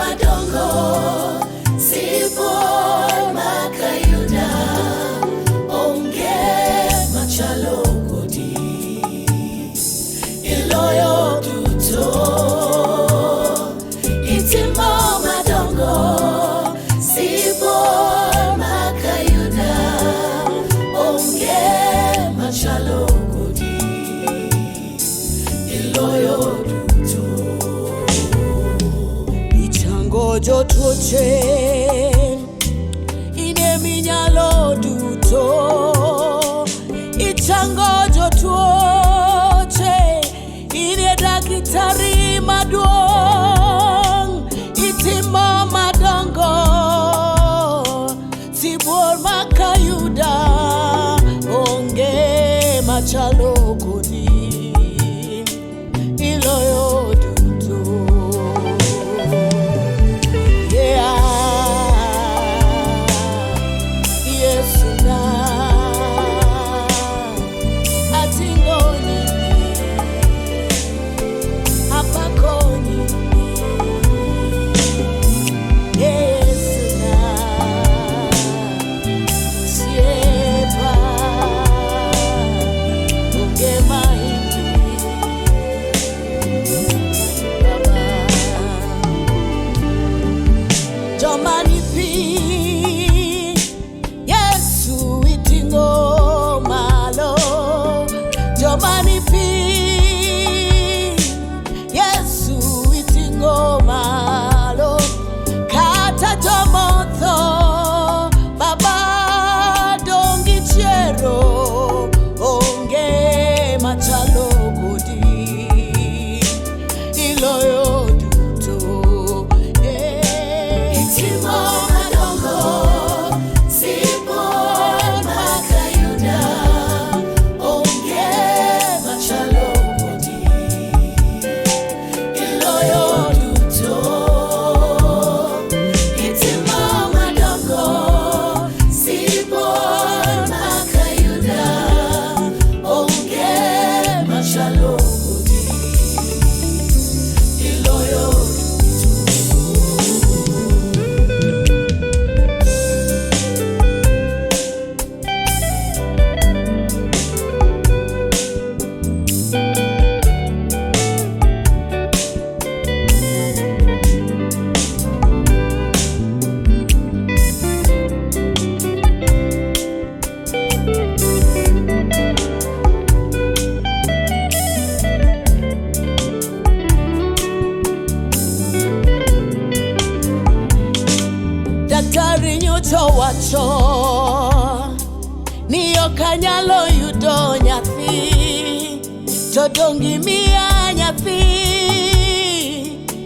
madongo sipor makayuda onge machalo kodi iloyo duto itimo madongo sipor makayuda onge machalo kodi iloyo duto ichango jotuoche ine minyalo duto ichango jotuoche ine daktari maduong itimo madongo sibor makayuda onge machalo kodi iloyo duto. Yeah, Yesu na atingo nini apako nini Yesu na siepa onge mahindi Baba Jomani pi Yesu itingo malo Jomani pi Yesu itingo malo Kata jomotho Baba dongi chiero onge machalo kodi iloyo duto. Itimo madongo sipor makayuda onge machalo kodi iloyo duto. Itimo madongo sipor makayuda onge machalo kodi iloyo duto. Daktari nyocha wacho ni okanyalo yudo nyathi to dongi miya nyathi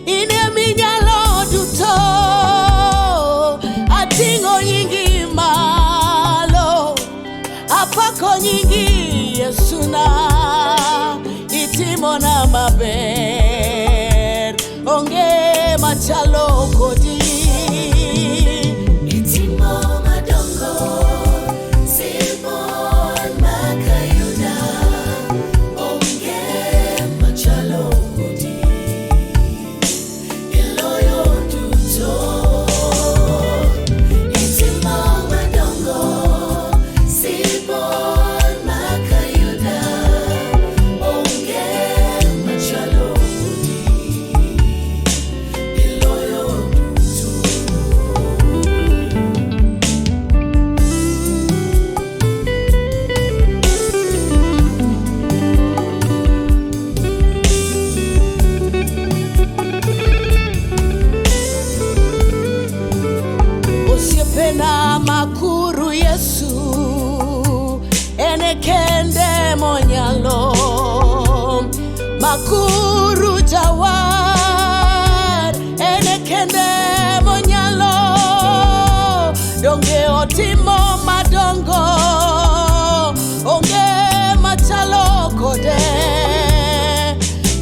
ine minyalo duto atingo nyingi malo apako nyingi Yesu na itimo na maber onge machalo kodi itimo madongo sipor makayuda onge machalo kodi iloyo duto. Itimo madongo sipor makayuda onge machalo kodi iloyo duto. Osiepena makuru Yesu ene kende monyalo makuru jawar ene kende monyalo donge otimo madongo onge machalo kode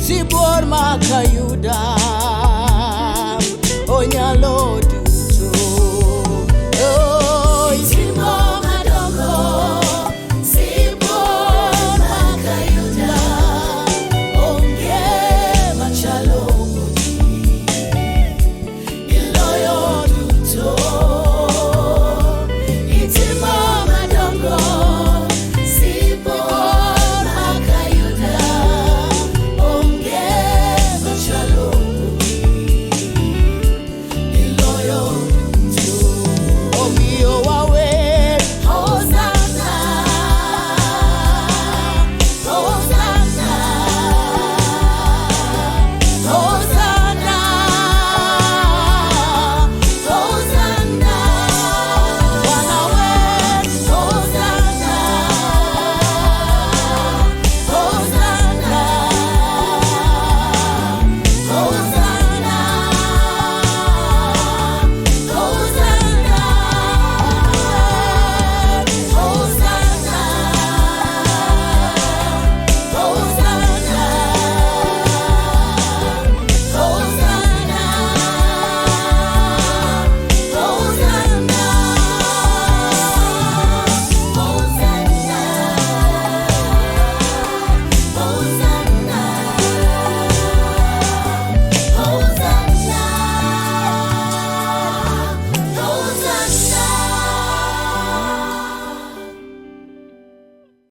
sibor makayuda onyalo